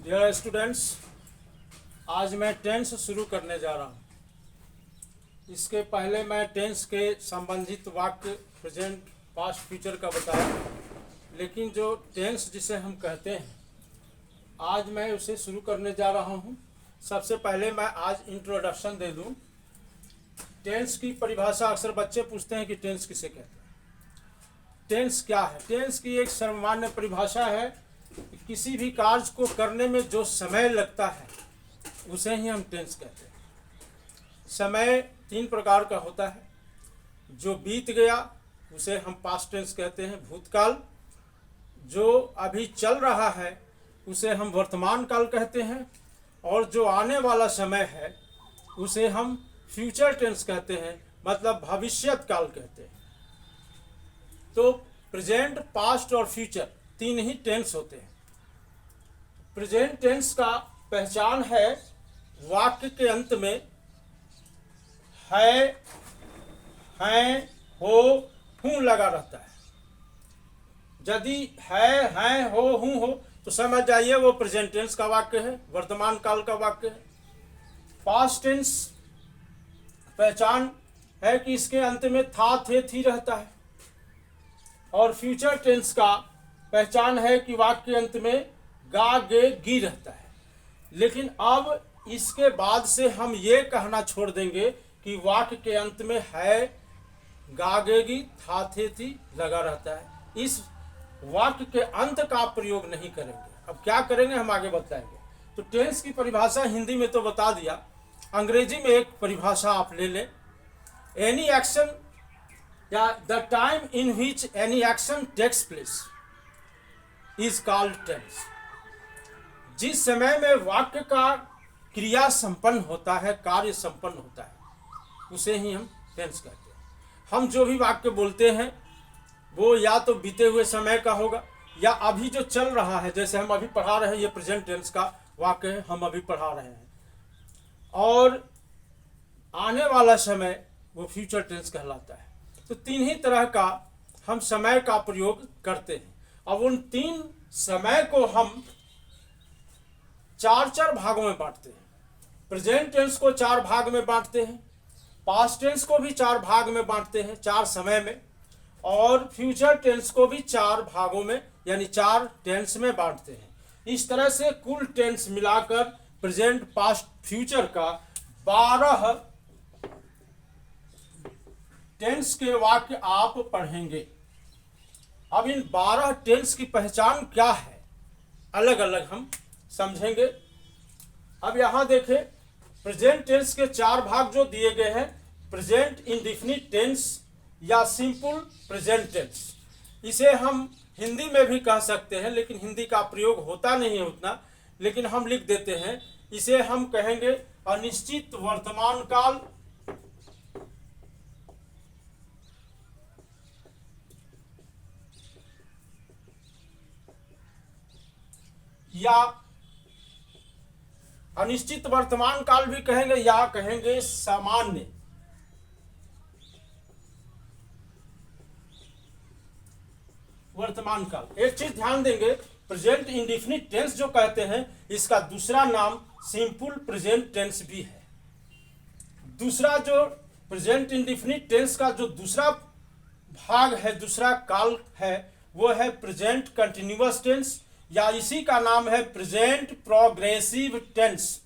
Dear students, आज मैं tense शुरू करने जा रहा हूँ। इसके पहले मैं टेंस के संबंधित वाक्य प्रेजेंट, पास्ट, फ्यूचर का बताया, लेकिन जो टेंस जिसे हम कहते हैं आज मैं उसे शुरू करने जा रहा हूँ। सबसे पहले मैं आज इंट्रोडक्शन दे दूँ। टेंस की परिभाषा अक्सर बच्चे पूछते हैं कि टेंस किसे कहते हैं, टेंस क्या है। टेंस की एक सर्वमान्य परिभाषा है कि किसी भी कार्य को करने में जो समय लगता है उसे ही हम टेंस कहते हैं। समय तीन प्रकार का होता है। जो बीत गया उसे हम पास्ट टेंस कहते हैं, भूतकाल। जो अभी चल रहा है उसे हम वर्तमान काल कहते हैं, और जो आने वाला समय है उसे हम फ्यूचर टेंस कहते हैं, मतलब भविष्यत काल कहते हैं। तो प्रेजेंट, पास्ट और फ्यूचर तीन ही टेंस होते हैं। प्रेजेंट टेंस का पहचान है वाक्य के अंत में है, हैं, हो, हूँ लगा रहता है। यदि है, हैं, हो, तो समझ जाइए वो प्रेजेंट टेंस का वाक्य है, वर्तमान काल का वाक्य है। पास्ट टेंस पहचान है कि इसके अंत में था, थे, थी रहता है। और फ्यूचर टेंस का पहचान है कि वाक्य के अंत में गा, गे, गी रहता है। लेकिन अब इसके बाद से हम ये कहना छोड़ देंगे कि वाक्य के अंत में है, गा, गे, गी, था, थे, थी लगा रहता है। इस वाक्य के अंत का प्रयोग नहीं करेंगे। अब क्या करेंगे हम आगे बताएंगे। तो टेंस की परिभाषा हिंदी में तो बता दिया, अंग्रेजी में एक परिभाषा आप ले लें। एनी एक्शन या the time in which any action takes place is called tense. जिस समय में वाक्य का क्रिया संपन्न होता है, कार्य संपन्न होता है, उसे ही हम टेंस कहते हैं। हम जो भी वाक्य बोलते हैं वो या तो बीते हुए समय का होगा या अभी जो चल रहा है। जैसे हम अभी पढ़ा रहे हैं, ये प्रेजेंट टेंस का वाक्य है, हम अभी पढ़ा रहे हैं। और आने वाला समय वो फ्यूचर टेंस कहलाता है। तो तीन ही तरह का हम समय का प्रयोग करते हैं। अब उन तीन समय को हम चार चार भागों में बांटते हैं। प्रेजेंट टेंस को चार भाग में बांटते हैं, पास्ट टेंस को भी चार भाग में बांटते हैं, चार समय में, और फ्यूचर टेंस को भी चार भागों में यानी चार टेंस में बांटते हैं। इस तरह से कुल टेंस मिलाकर प्रेजेंट, पास्ट, फ्यूचर का 12 टेंस के वाक्य आप पढ़ेंगे। अब इन 12 टेंस की पहचान क्या है, अलग अलग हम समझेंगे। अब यहां देखें, प्रेजेंट टेंस के चार भाग जो दिए गए हैं, प्रेजेंट इंडेफिनिट टेंस या सिंपल प्रेजेंट टेंस। इसे हम हिंदी में भी कह सकते हैं, लेकिन हिंदी का प्रयोग होता नहीं है उतना, लेकिन हम लिख देते हैं। इसे हम कहेंगे अनिश्चित वर्तमान काल, या अनिश्चित वर्तमान काल भी कहेंगे, या कहेंगे सामान्य वर्तमान काल। एक चीज ध्यान देंगे, प्रेजेंट इंडेफिनिट टेंस जो कहते हैं, इसका दूसरा नाम सिंपल प्रेजेंट टेंस भी है। दूसरा जो प्रेजेंट इंडेफिनिट टेंस का जो दूसरा भाग है, दूसरा काल है, वो है प्रेजेंट कंटिन्यूअस टेंस, या इसी का नाम है प्रेजेंट प्रोग्रेसिव टेंस,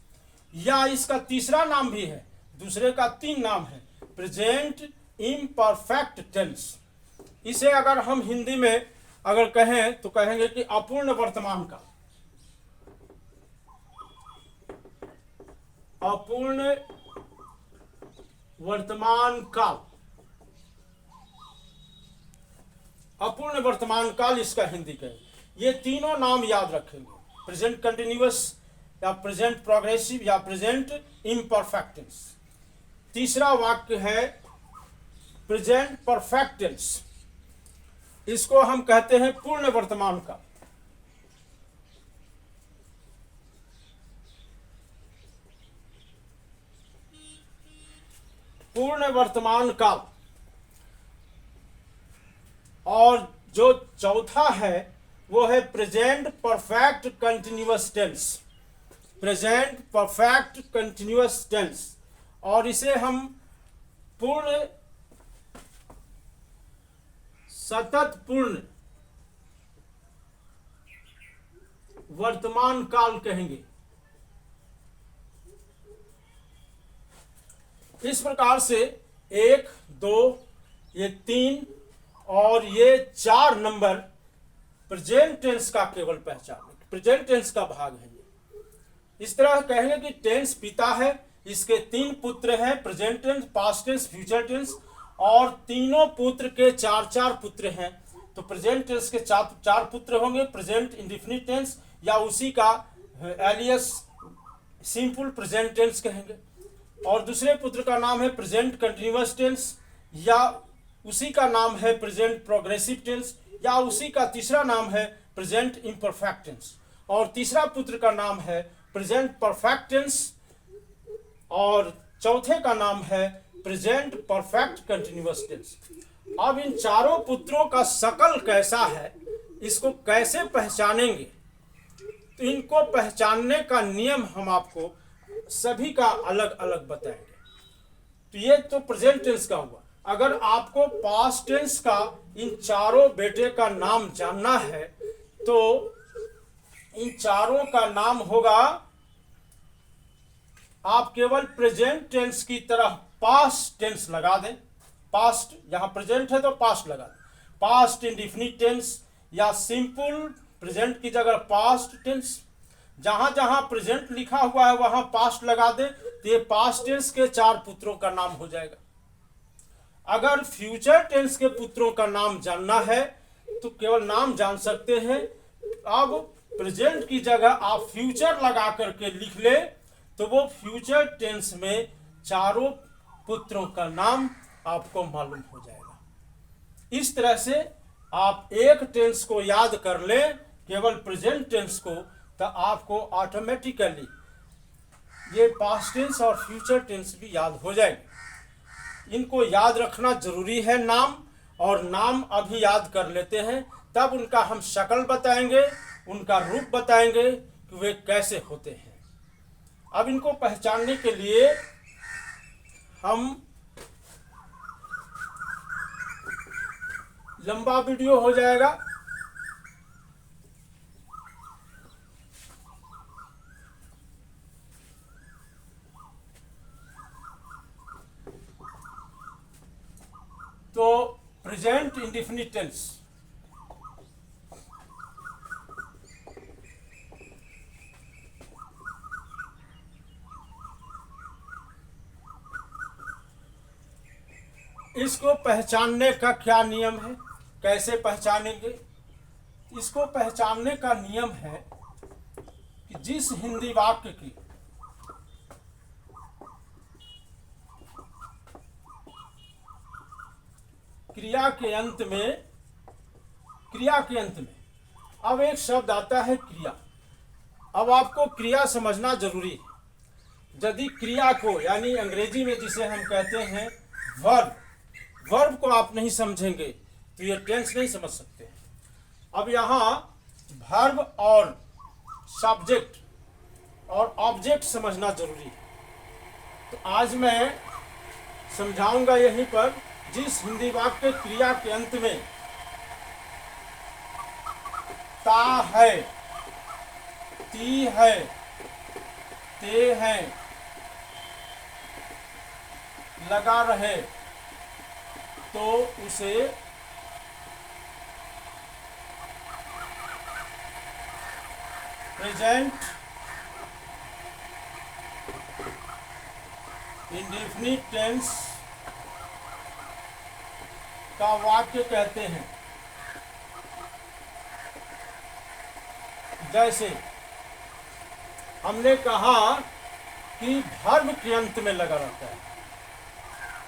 या इसका तीसरा नाम भी है, दूसरे का तीन नाम है, प्रेजेंट इम्परफेक्ट टेंस। इसे अगर हम हिंदी में अगर कहें तो कहेंगे कि अपूर्ण वर्तमान काल, अपूर्ण वर्तमान काल, अपूर्ण वर्तमान काल इसका हिंदी कहें। ये तीनों नाम याद रखेंगे, प्रेजेंट कंटिन्यूअस या प्रेजेंट प्रोग्रेसिव या प्रेजेंट इम्परफेक्ट टेंस। तीसरा वाक्य है प्रेजेंट परफेक्ट टेंस, इसको हम कहते हैं पूर्ण वर्तमान काल। पूर्ण वर्तमान काल। और जो चौथा है वो है present perfect continuous tense. Present perfect continuous tense, और इसे हम पूर्ण सतत पूर्ण वर्तमान काल कहेंगे। इस प्रकार से 1, 2, ये 3 और ये 4 नंबर प्रेजेंट टेंस का केवल पहचान, प्रेजेंट टेंस का भाग है। इस तरह कहेंगे कि टेंस पिता है, इसके 3 पुत्र हैं, present tense, past tense, future tense, और तीनों पुत्र के 4 पुत्र हैं। तो प्रेजेंट टेंस के 4 पुत्र होंगे, प्रेजेंट इंडेफिनिट टेंस या उसी का एलियस सिंपल प्रेजेंट टेंस कहेंगे, और दूसरे पुत्र का नाम है प्रेजेंट कंटिन्यूअस टेंस, या उसी का नाम है प्रेजेंट प्रोग्रेसिव टेंस, या उसी का तीसरा नाम है प्रेजेंट इम्परफेक्ट टेंस, और तीसरा पुत्र का नाम है प्रेजेंट परफेक्ट टेंस, और चौथे का नाम है प्रेजेंट परफेक्ट कंटिन्यूअस टेंस। अब इन चारों पुत्रों का शकल कैसा है, इसको कैसे पहचानेंगे, तो इनको पहचानने का नियम हम आपको सभी का अलग अलग बताएंगे। तो ये तो प्रेजेंट टेंस का हुआ। अगर आपको पास्ट टेंस का इन चारों बेटे का नाम जानना है तो इन चारों का नाम होगा, आप केवल प्रेजेंट टेंस की तरह पास्ट टेंस लगा दें। पास्ट, यहां प्रेजेंट है तो पास्ट लगा दें। पास्ट इंडेफिनिट टेंस या सिंपल प्रेजेंट की जगह पास्ट टेंस, जहां जहां प्रेजेंट लिखा हुआ है वहां पास्ट लगा दें, तो ये पास्ट टेंस के 4 पुत्रों का नाम हो जाएगा। अगर फ्यूचर टेंस के पुत्रों का नाम जानना है तो केवल नाम जान सकते हैं। अब प्रेजेंट की जगह आप फ्यूचर लगा करके लिख ले तो वो फ्यूचर टेंस में चारों पुत्रों का नाम आपको मालूम हो जाएगा। इस तरह से आप एक टेंस को याद कर ले, केवल प्रेजेंट टेंस को, तो आपको ऑटोमेटिकली ये पास्ट टेंस और फ्यूचर टेंस भी याद हो जाएगी। इनको याद रखना जरूरी है नाम, और नाम अभी याद कर लेते हैं, तब उनका हम शक्ल बताएंगे, उनका रूप बताएंगे कि वे कैसे होते हैं। अब इनको पहचानने के लिए हम लंबा वीडियो हो जाएगा, तो प्रेजेंट इंडेफिनिट टेंस, इसको पहचानने का क्या नियम है, कैसे पहचानेंगे? इसको पहचानने का नियम है कि जिस हिंदी वाक्य की क्रिया के अंत में अब एक शब्द आता है क्रिया। अब आपको क्रिया समझना जरूरी है। यदि क्रिया को, यानी अंग्रेजी में जिसे हम कहते हैं वर्ब को आप नहीं समझेंगे तो ये टेंस नहीं समझ सकते। अब यहाँ वर्ब और सब्जेक्ट और ऑब्जेक्ट समझना जरूरी है। तो आज मैं समझाऊंगा यहीं पर, जिस हिंदी वाक्य क्रिया के अंत में ता है, ती है, ते है लगा रहे तो उसे प्रेजेंट इंडेफिनिट टेंस का वाक्य कहते हैं। जैसे हमने कहा कि वर्ब के अंत में लगा रहता है,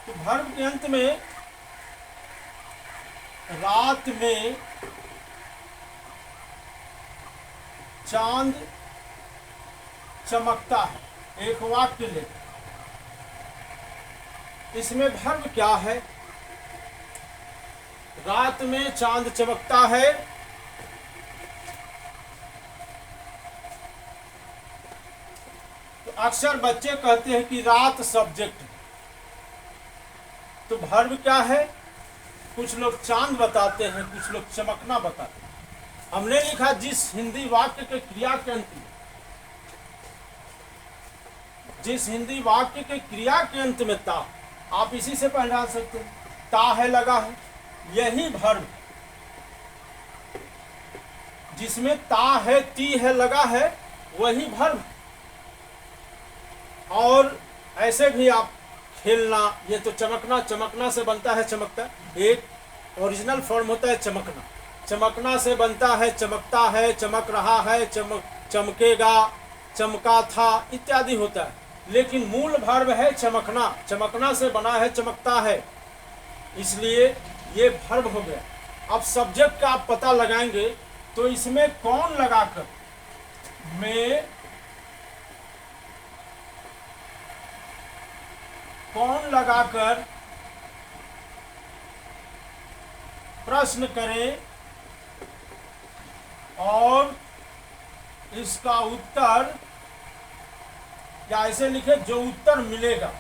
तो वर्ब के अंत में रात में चांद चमकता है, एक वाक्य ले। इसमें वर्ब क्या है? रात में चांद चमकता है, अक्सर बच्चे कहते हैं कि रात सब्जेक्ट है, तो वर्ब क्या है? कुछ लोग चांद बताते हैं, कुछ लोग चमकना बताते हैं। हमने लिखा जिस हिंदी वाक्य के क्रिया के अंत में, जिस हिंदी वाक्य के क्रिया के अंत में ता, आप इसी से पहचान सकते हैं। ता है लगा है, यही वर्ब। जिसमें ता है, ती है लगा है, वही वर्ब। और ऐसे भी आप खेलना, ये तो चमकना, चमकना से बनता है चमकता। एक ओरिजिनल फॉर्म होता है चमकना, चमकना से बनता है चमकता है, चमक रहा है, चमकेगा, चमका था इत्यादि होता है। लेकिन मूल वर्ब है चमकना, चमकना से बना है चमकता है, इसलिए ये वर्ब हो गया। अब सब्जेक्ट का आप पता लगाएंगे तो इसमें कौन लगाकर, में कौन लगाकर प्रश्न करें और इसका उत्तर, या ऐसे लिखे जो उत्तर मिलेगा,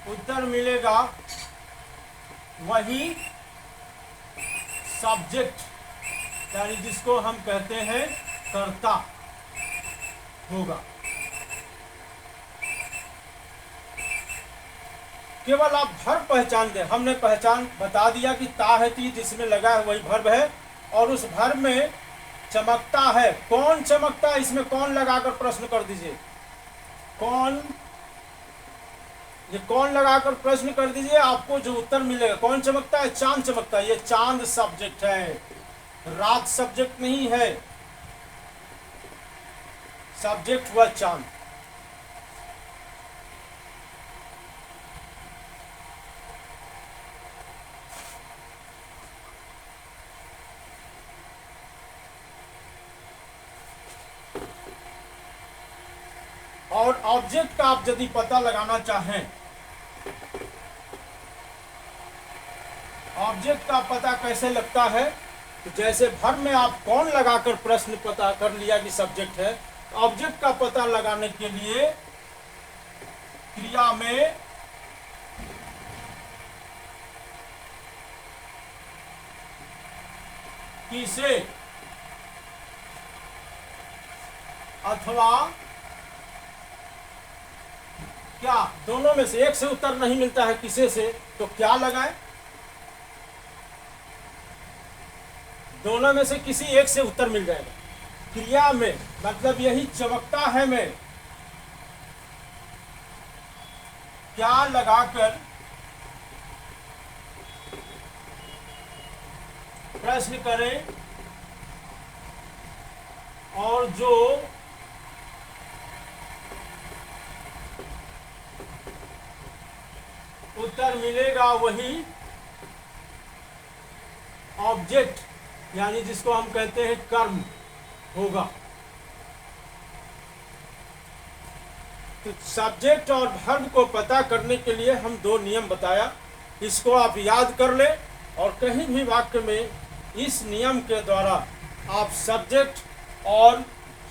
उत्तर मिलेगा वही सब्जेक्ट, यानी जिसको हम कहते हैं कर्ता होगा। केवल आप वर्ब पहचान दें। हमने पहचान बता दिया कि ता है ती जिसमें लगा है वही वर्ब है, और उस वर्ब में चमकता है। कौन चमकता है, इसमें कौन लगाकर प्रश्न कर दीजिए। कौन, ये कौन लगाकर प्रश्न कर दीजिए, आपको जो उत्तर मिलेगा। कौन चमकता है? चांद चमकता है। ये चांद सब्जेक्ट है, रात सब्जेक्ट नहीं है। सब्जेक्ट हुआ चांद। और ऑब्जेक्ट का आप यदि पता लगाना चाहें, ऑब्जेक्ट का पता कैसे लगता है, तो जैसे वर्ब में आप कौन लगाकर प्रश्न पता कर लिया कि सब्जेक्ट है, ऑब्जेक्ट का पता लगाने के लिए क्रिया में किसे अथवा क्या, दोनों में से एक से उत्तर नहीं मिलता है किसे से, तो क्या लगाए? दोनों में से किसी एक से उत्तर मिल जाएगा। क्रिया में मतलब यही चमकता है में क्या लगाकर प्रश्न करें और जो उत्तर मिलेगा वही ऑब्जेक्ट, यानी जिसको हम कहते हैं कर्म होगा। तो सब्जेक्ट और वर्ब को पता करने के लिए हम दो नियम बताया, इसको आप याद कर ले, और कहीं भी वाक्य में इस नियम के द्वारा आप सब्जेक्ट और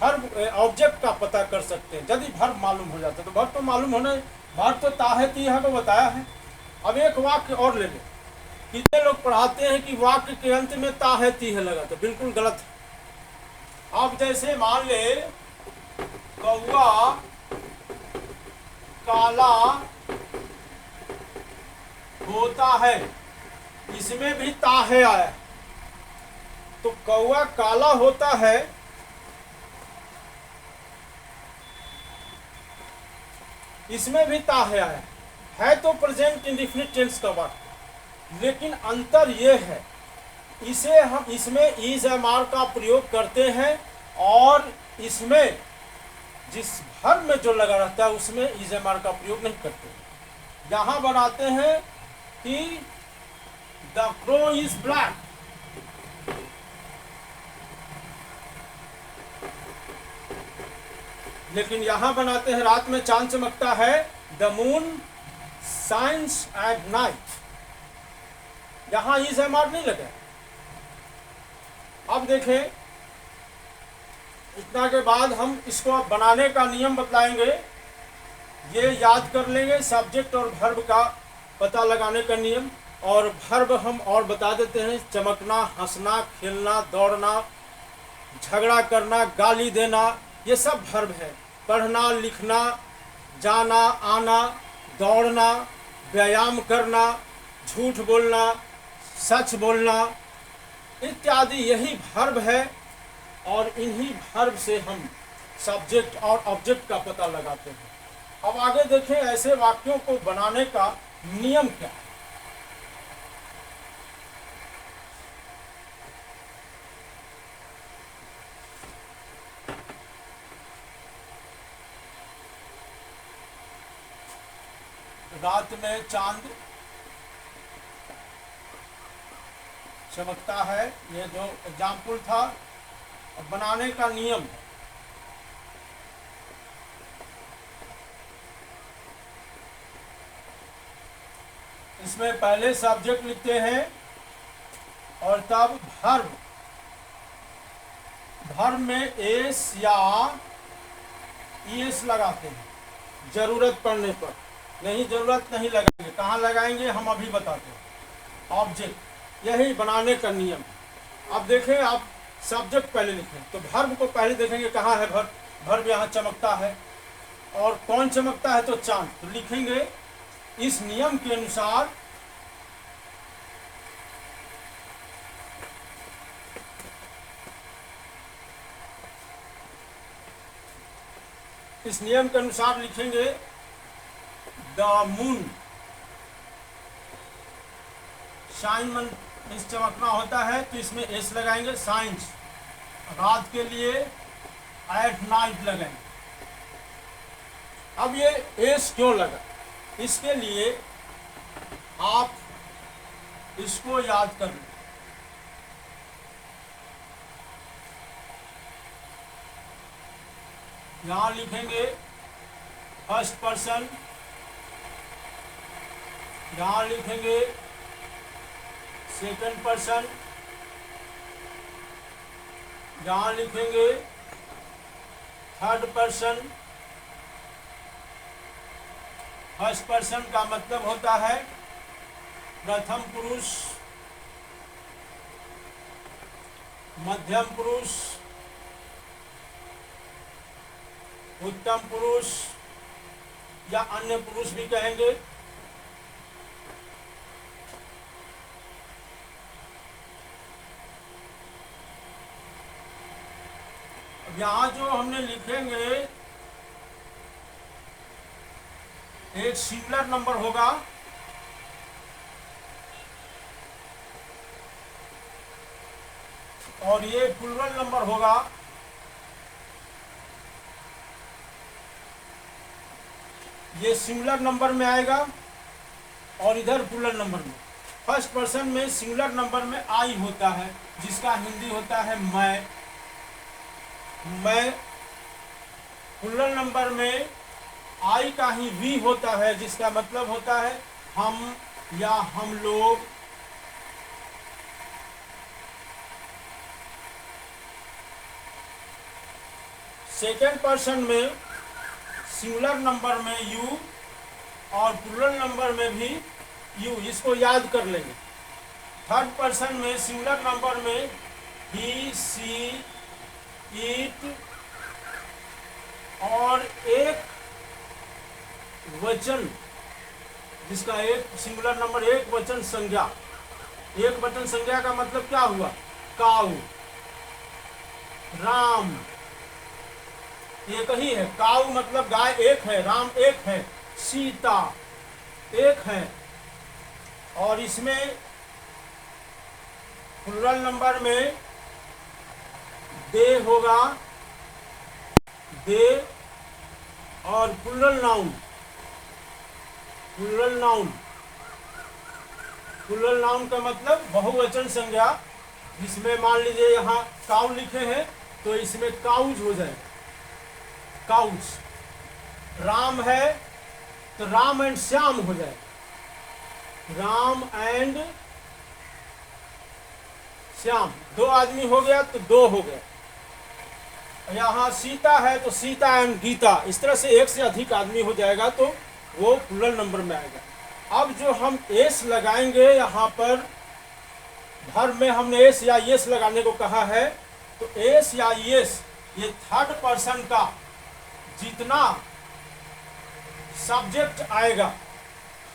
वर्ब ऑब्जेक्ट का पता कर सकते हैं। यदि वर्ब मालूम हो जाता है तो वर्ब तो मालूम होना, वर्ब तो ता है ती है को बताया है। अब एक वाक्य और ले लें। कितने लोग पढ़ाते हैं कि वाक्य के अंत में ता है ती है लगा, तो बिल्कुल गलत है। अब जैसे मान ले कौआ काला होता है, इसमें भी ता है आया, तो कौआ काला होता है, इसमें भी ता है आया है, तो प्रेजेंट इंडेफिनिट टेंस का वाक्य, लेकिन अंतर यह है इसे हम इसमें इज एम आर का प्रयोग करते हैं, और इसमें जिस वर्ब में जो लगा रहता है उसमें इज एम आर का प्रयोग नहीं करते। यहां बनाते हैं कि द क्रो इज ब्लैक, लेकिन यहां बनाते हैं रात में चांद चमकता है, the moon shines at night. यहाँ इज एम आर नहीं लगा। अब देखें, इतना के बाद हम इसको अब बनाने का नियम बतलाएंगे। ये याद कर लेंगे सब्जेक्ट और वर्ब का पता लगाने का नियम। और वर्ब हम और बता देते हैं, चमकना, हंसना, खेलना, दौड़ना, झगड़ा करना, गाली देना, ये सब वर्ब है। पढ़ना, लिखना, जाना, आना, दौड़ना, व्यायाम करना, झूठ बोलना, सच बोलना इत्यादि यही वर्ब है। और इन्हीं वर्ब से हम सब्जेक्ट और ऑब्जेक्ट का पता लगाते हैं। अब आगे देखें ऐसे वाक्यों को बनाने का नियम क्या है। रात में चांद चमकता है, ये जो एग्जाम्पल था। अब बनाने का नियम, इसमें पहले सब्जेक्ट लिखते हैं और तब वर्ब। वर्ब में एस या ईएस लगाते हैं जरूरत पड़ने पर, नहीं जरूरत नहीं लगाएंगे। कहाँ लगाएंगे हम अभी बताते हैं। ऑब्जेक्ट, यही बनाने का नियम। अब देखें, आप सब्जेक्ट पहले लिखें तो वर्ब को पहले देखेंगे कहाँ है वर्ब। वर्ब यहाँ चमकता है। और कौन चमकता है? तो चांद। तो लिखेंगे इस नियम के अनुसार लिखेंगे द मून शाइन। इस चमकना होता है तो इसमें एस लगाएंगे। साइंस, रात के लिए एट नाइट लगाएंगे। अब ये एस क्यों लगा, इसके लिए आप इसको याद कर लें। यहां लिखेंगे फर्स्ट पर्सन, यहां लिखेंगे सेकंड पर्सन, यहां लिखेंगे थर्ड पर्सन। फर्स्ट पर्सन का मतलब होता है प्रथम पुरुष, मध्यम पुरुष, उत्तम पुरुष या अन्य पुरुष भी कहेंगे। यहाँ जो हमने लिखेंगे एक सिंगुलर नंबर होगा और ये प्लूरल नंबर होगा। ये सिंगुलर नंबर में आएगा और इधर प्लूरल नंबर में। फर्स्ट पर्सन में सिंगुलर नंबर में आई होता है, जिसका हिंदी होता है मैं। प्लूरल नंबर में आई का ही वी होता है, जिसका मतलब होता है हम या हम लोग। सेकेंड पर्सन में सिंगुलर नंबर में यू और प्लूरल नंबर में भी यू, इसको याद कर लेंगे। थर्ड पर्सन में सिंगुलर नंबर में ही, सी, ईट और एक वचन, जिसका एक सिंगुलर नंबर एक वचन संज्ञा। एक वचन संज्ञा का मतलब क्या हुआ? काऊ, राम, एक ही है। काऊ मतलब गाय एक है, राम एक है, सीता एक है। और इसमें प्लूरल नंबर में दे होगा, दे। और प्लूरल नाउन, प्लूरल नाउन का मतलब बहुवचन संज्ञा, जिसमें मान लीजिए यहाँ काउ लिखे हैं तो इसमें काउज हो जाएगा, काउज। राम है तो राम एंड श्याम हो जाएगा, राम एंड श्याम, 2 आदमी हो गया तो 2 हो गया। यहाँ सीता है तो सीता एंड गीता, इस तरह से एक से अधिक आदमी हो जाएगा तो वो प्लूरल नंबर में आएगा। अब जो हम एस लगाएंगे यहाँ पर भर में हमने एस या यस लगाने को कहा है, तो एस या यस ये थर्ड पर्सन का जितना सब्जेक्ट आएगा,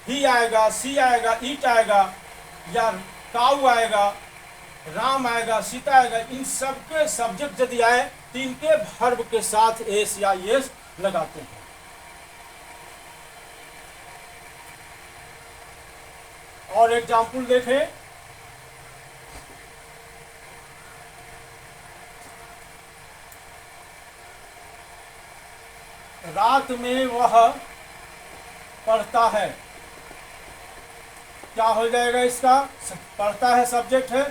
ही आएगा, सी आएगा, ईट आएगा, या काऊ आएगा, राम आएगा, सीता आएगा, इन सब के सब्जेक्ट यदि आए तो इनके वर्ब के साथ एस या यस लगाते हैं। और एग्जाम्पल देखें, रात में वह पढ़ता है, क्या हो जाएगा इसका? पढ़ता है सब्जेक्ट है,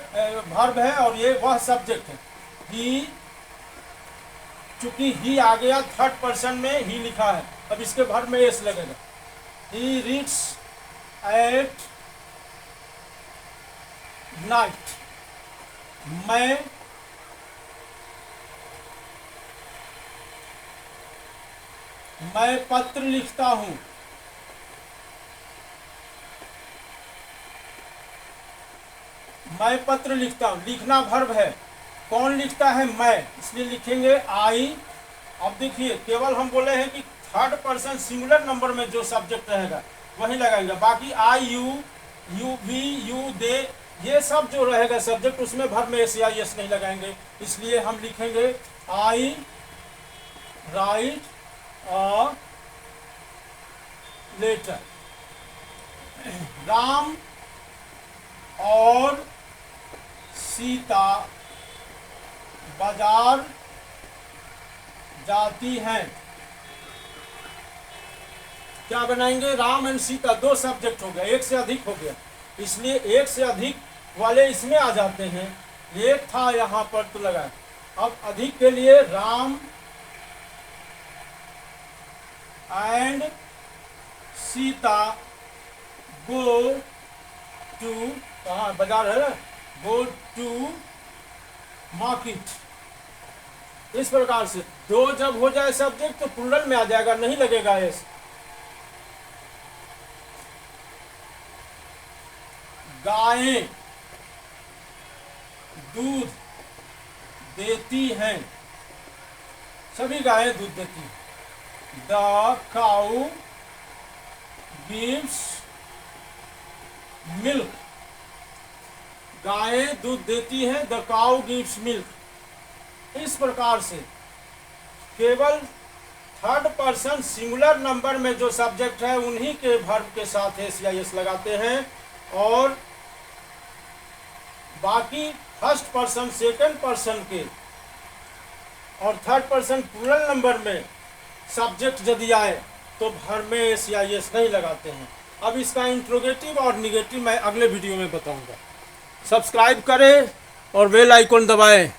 वर्ब है, और ये वह सब्जेक्ट है। ही, चूंकि ही आ गया थर्ड पर्सन में, ही लिखा है, अब इसके वर्ब में एस लगेगा। ही रीड्स एट नाइट, मैं पत्र लिखता हूं, मैं पत्र लिखता हूं, लिखना वर्ब है, कौन लिखता है? मैं, इसलिए लिखेंगे आई। अब देखिए, केवल हम बोले हैं कि थर्ड पर्सन सिंगुलर नंबर में जो सब्जेक्ट रहेगा वही लगाएंगे, बाकी आई, यू, यू, वी, यू, दे, ये सब जो रहेगा सब्जेक्ट, उसमें वर्ब में एस या यस नहीं लगाएंगे। इसलिए हम लिखेंगे आई राइट अ लेटर। राम और सीता बाजार जाती हैं। क्या बनाएंगे? राम एंड सीता, 2 सब्जेक्ट हो गया, एक से अधिक हो गया, इसलिए एक से अधिक वाले इसमें आ जाते हैं। एक था यहाँ पर तो लगा, अब अधिक के लिए Ram and Sita go to, कहाँ बाजार है ना, गो टू मार्केट। इस प्रकार से 2 जब हो जाए सब्जेक्ट तो प्लूरल में आ जाएगा, नहीं लगेगा एस। गायें दूध देती हैं, सभी गायें दूध देती हैं। द काऊ गिव्स मिल्क, गायें दूध देती हैं, द काऊ गिव्स मिल्क। इस प्रकार से केवल थर्ड पर्सन सिंगुलर नंबर में जो सब्जेक्ट है उन्हीं के वर्ब के साथ एस या यस लगाते हैं, और बाकी फर्स्ट पर्सन, सेकंड पर्सन के और थर्ड पर्सन प्लूरल नंबर में सब्जेक्ट यदि आए तो वर्ब में एस या यस नहीं लगाते हैं। अब इसका इंट्रोगेटिव और निगेटिव मैं अगले वीडियो में बताऊंगा। सब्सक्राइब करें और बेल आइकन दबाएं।